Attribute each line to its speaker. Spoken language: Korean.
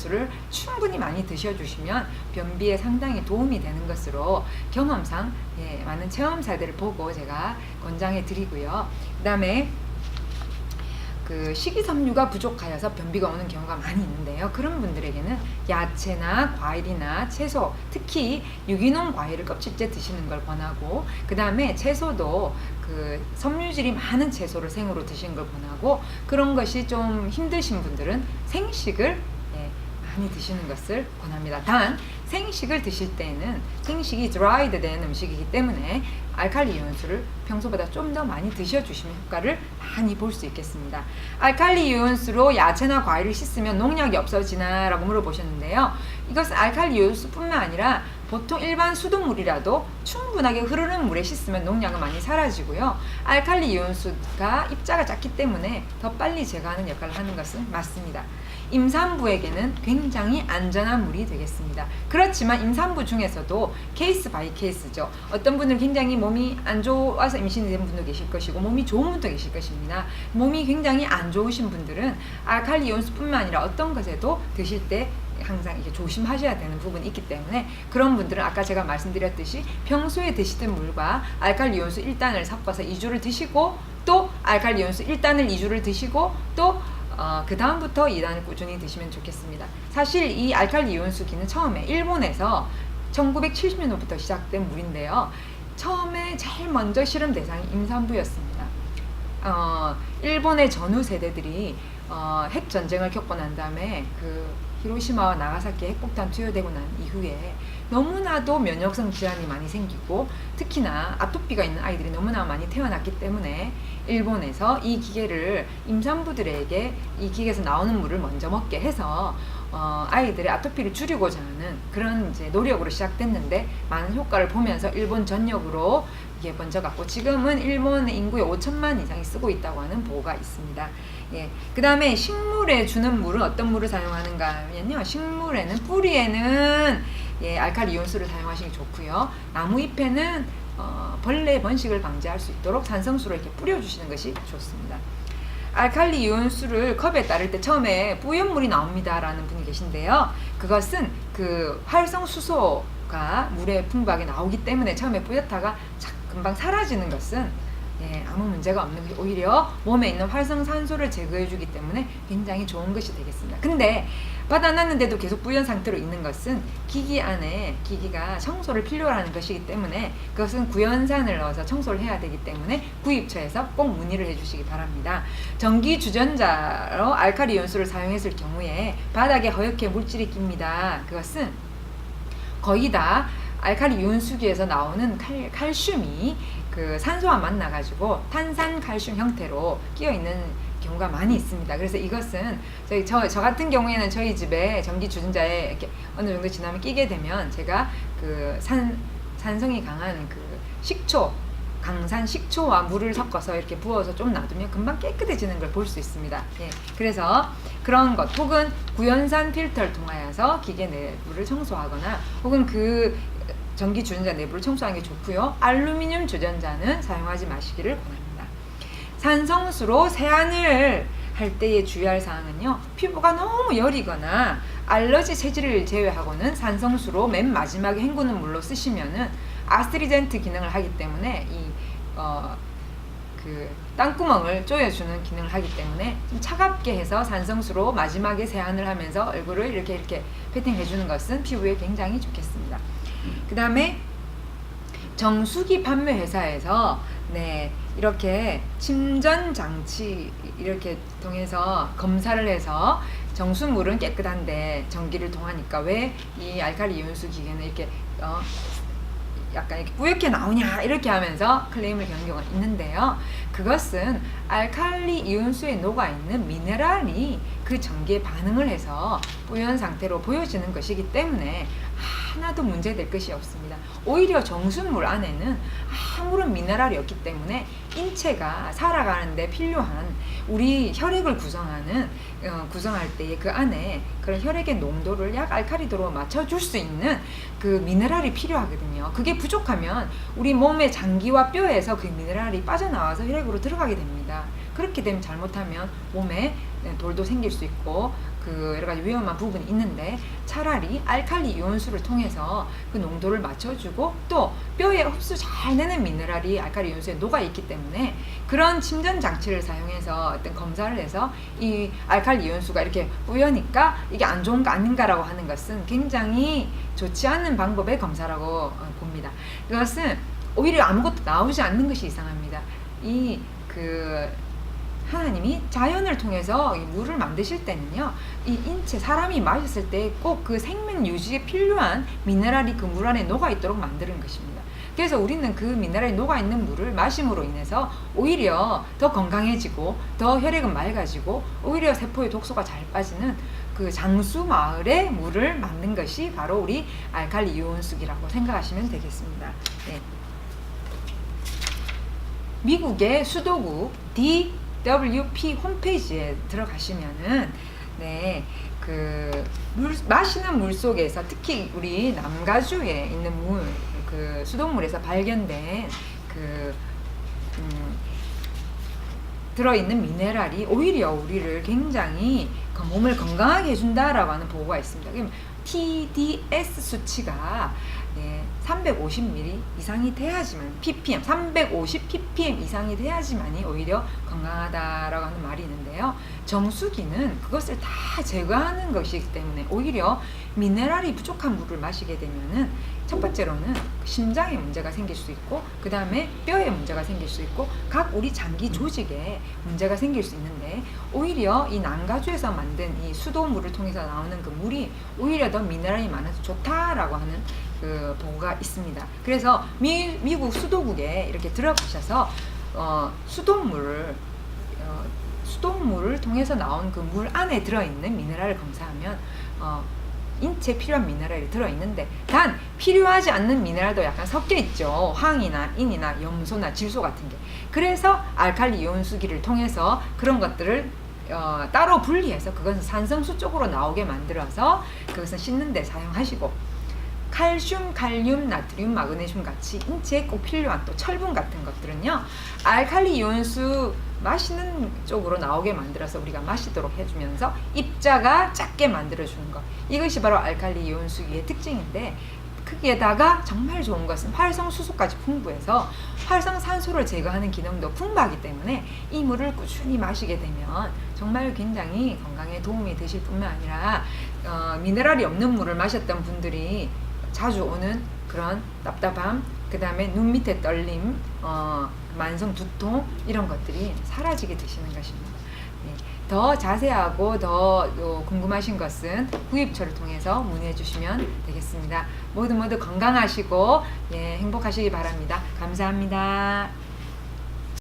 Speaker 1: 이온수를 충분히 많이 드셔주시면 변비에 상당히 도움이 되는 것으로 경험상 많은 체험사들을 보고 제가 권장해 드리고요. 그 다음에 그 식이섬유가 부족하여서 변비가 오는 경우가 많이 있는데요. 그런 분들에게는 야채나 과일이나 채소, 특히 유기농 과일을 껍질째 드시는 걸 권하고, 그 다음에 채소도 그 섬유질이 많은 채소를 생으로 드시는 걸 권하고, 그런 것이 좀 힘드신 분들은 생식을 많이 드시는 것을 권합니다. 단 생식을 드실 때는 생식이 드라이드 된 음식이기 때문에 알칼리 이온수를 평소보다 좀 더 많이 드셔주시면 효과를 많이 볼 수 있겠습니다. 알칼리 이온수로 야채나 과일을 씻으면 농약이 없어지나 라고 물어보셨는데요. 이것은 알칼리 이온수뿐만 아니라 보통 일반 수돗물이라도 충분하게 흐르는 물에 씻으면 농약은 많이 사라지고요. 알칼리 이온수가 입자가 작기 때문에 더 빨리 제거하는 역할을 하는 것은 맞습니다. 임산부에게는 굉장히 안전한 물이 되겠습니다. 그렇지만 임산부 중에서도 케이스 바이 케이스죠. 어떤 분들은 굉장히 몸이 안 좋아서 임신이 된 분도 계실 것이고 몸이 좋은 분도 계실 것입니다. 몸이 굉장히 안 좋으신 분들은 알칼리 이온수뿐만 아니라 어떤 것에도 드실 때 항상 이렇게 조심하셔야 되는 부분이 있기 때문에 그런 분들은 아까 제가 말씀드렸듯이 평소에 드시던 물과 알칼리 이온수 1단을 섞어서 2주를 드시고, 또 알칼리 이온수 1단을 2주를 드시고, 또 그 다음부터 2단을 꾸준히 드시면 좋겠습니다. 사실 이 알칼리 이온수기는 처음에 일본에서 1970년부터 시작된 물인데요. 처음에 제일 먼저 실험 대상이 임산부였습니다. 일본의 전후 세대들이 핵 전쟁을 겪고 난 다음에 그 히로시마와 나가사키 핵폭탄 투여되고 난 이후에 너무나도 면역성 질환이 많이 생기고 특히나 아토피가 있는 아이들이 너무나 많이 태어났기 때문에 일본에서 이 기계를 임산부들에게 이 기계에서 나오는 물을 먼저 먹게 해서 아이들의 아토피를 줄이고자 하는 그런 이제 노력으로 시작됐는데 많은 효과를 보면서 일본 전역으로 이게 번져갔고 지금은 일본의 인구의 5천만 이상이 쓰고 있다고 하는 보고가 있습니다. 그 다음에 식물에 주는 물은 어떤 물을 사용하는가 하면요. 식물에는 뿌리에는 알칼리 이온수를 사용하시는 게 좋고요. 나무 잎에는 벌레 번식을 방지할 수 있도록 산성수를 이렇게 뿌려주시는 것이 좋습니다. 알칼리 이온수를 컵에 따를 때 처음에 뿌연물이 나옵니다 라는 분이 계신데요. 그것은 그 활성수소가 물에 풍부하게 나오기 때문에 처음에 뿌옇다가 금방 사라지는 것은 아무 문제가 없는 것이 오히려 몸에 있는 활성산소를 제거해 주기 때문에 굉장히 좋은 것이 되겠습니다. 근데 받아놨는데도 계속 부연 상태로 있는 것은 기기 안에 기기가 청소를 필요로 하는 것이기 때문에 그것은 구연산을 넣어서 청소를 해야 되기 때문에 구입처에서 꼭 문의를 해주시기 바랍니다. 전기 주전자로 알칼리 이온수를 사용했을 경우에 바닥에 허옇게 물질이 낍니다. 그것은 거의 다 알칼리 이온수기에서 나오는 칼슘이 그 산소와 만나가지고 탄산 칼슘 형태로 끼어 있는 경우가 많이 있습니다. 그래서 이것은 저 같은 경우에는 저희 집에 전기 주전자에 이렇게 어느 정도 지나면 끼게 되면 제가 그 산성이 강한 그 식초, 강산 식초와 물을 섞어서 이렇게 부어서 좀 놔두면 금방 깨끗해지는 걸 볼 수 있습니다. 그래서 그런 것 혹은 구연산 필터를 통하여서 기계 내부를 청소하거나 혹은 그 전기 주전자 내부를 청소하는 게 좋고요. 알루미늄 주전자는 사용하지 마시기를 권합니다. 산성수로 세안을 할 때의 주의할 사항은요. 피부가 너무 여리거나 알러지 체질을 제외하고는 산성수로 맨 마지막에 헹구는 물로 쓰시면은 아스트리젠트 기능을 하기 때문에 그 땅구멍을 조여주는 기능을 하기 때문에 좀 차갑게 해서 산성수로 마지막에 세안을 하면서 얼굴을 이렇게 패팅해주는 것은 피부에 굉장히 좋겠습니다. 그 다음에 정수기 판매 회사에서 이렇게 침전 장치 이렇게 통해서 검사를 해서 정수물은 깨끗한데 전기를 통하니까 왜 이 알칼리 이온수 기계는 이렇게 약간 이렇게 뿌옇게 나오냐 이렇게 하면서 클레임을 거는 경우가 있는데요. 그것은 알칼리 이온수에 녹아있는 미네랄이 그 전기에 반응을 해서 뿌연 상태로 보여지는 것이기 때문에 하나도 문제될 것이 없습니다. 오히려 정수물 안에는 아무런 미네랄이 없기 때문에 인체가 살아가는 데 필요한 우리 혈액을 구성할 때에 그 안에 그런 혈액의 농도를 약 알칼리도로 맞춰줄 수 있는 그 미네랄이 필요하거든요. 그게 부족하면 우리 몸의 장기와 뼈에서 그 미네랄이 빠져나와서 혈액으로 들어가게 됩니다. 그렇게 되면 잘못하면 몸에 돌도 생길 수 있고 그 여러 가지 위험한 부분이 있는데 차라리 알칼리 이온수를 통해서 그 농도를 맞춰주고 또 뼈에 흡수 잘 되는 미네랄이 알칼리 이온수에 녹아 있기 때문에 그런 침전 장치를 사용해서 어떤 검사를 해서 이 알칼리 이온수가 이렇게 뿌여니까 이게 안 좋은 거 아닌가라고 하는 것은 굉장히 좋지 않은 방법의 검사라고 봅니다. 이것은 오히려 아무것도 나오지 않는 것이 이상합니다. 하나님이 자연을 통해서 이 물을 만드실 때는요, 이 인체, 사람이 마셨을 때 꼭 그 생명 유지에 필요한 미네랄이 그 물 안에 녹아 있도록 만드는 것입니다. 그래서 우리는 그 미네랄이 녹아 있는 물을 마심으로 인해서 오히려 더 건강해지고 더 혈액은 맑아지고 오히려 세포의 독소가 잘 빠지는 그 장수 마을의 물을 만든 것이 바로 우리 알칼리 이온수기라고 생각하시면 되겠습니다. 네. 미국의 수도국 DWP 홈페이지에 들어가시면은 마시는 물 속에서 특히 우리 남가주에 있는 그 수돗물에서 발견된 들어있는 미네랄이 오히려 우리를 굉장히 몸을 건강하게 해준다라고 하는 보고가 있습니다. 그럼 TDS 수치가 350ml 이상이 돼야지만 ppm 350 ppm 이상이 돼야지만이 오히려 건강하다라고 하는 말이 있는데요. 정수기는 그것을 다 제거하는 것이기 때문에 오히려 미네랄이 부족한 물을 마시게 되면은 첫 번째로는 심장에 문제가 생길 수 있고 그 다음에 뼈에 문제가 생길 수 있고 각 우리 장기 조직에 문제가 생길 수 있는데 오히려 이 남가주에서 만든 이 수돗물을 통해서 나오는 그 물이 오히려 더 미네랄이 많아서 좋다라고 하는 그 보고가 있습니다. 그래서 미국 수도국에 이렇게 들어가셔서 수돗물을 통해서 나온 그 물 안에 들어있는 미네랄을 검사하면 인체에 필요한 미네랄이 들어있는데 단 필요하지 않는 미네랄도 약간 섞여 있죠. 황이나 인이나 염소나 질소 같은 게. 그래서 알칼리 이온수기를 통해서 그런 것들을 따로 분리해서 그것은 산성수 쪽으로 나오게 만들어서 그것은 씻는 데 사용하시고 칼슘, 칼륨, 나트륨, 마그네슘 같이 인체에 꼭 필요한 또 철분 같은 것들은요 알칼리 이온수 마시는 쪽으로 나오게 만들어서 우리가 마시도록 해주면서 입자가 작게 만들어주는 것, 이것이 바로 알칼리 이온수기의 특징인데 거기에다가 정말 좋은 것은 활성수소까지 풍부해서 활성산소를 제거하는 기능도 풍부하기 때문에 이 물을 꾸준히 마시게 되면 정말 굉장히 건강에 도움이 되실 뿐만 아니라 미네랄이 없는 물을 마셨던 분들이 자주 오는 그런 답답함, 그 다음에 눈 밑에 떨림, 만성 두통 이런 것들이 사라지게 되시는 것입니다. 네. 더 자세하고 더 궁금하신 것은 구입처를 통해서 문의해 주시면 되겠습니다. 모두 건강하시고 행복하시기 바랍니다. 감사합니다.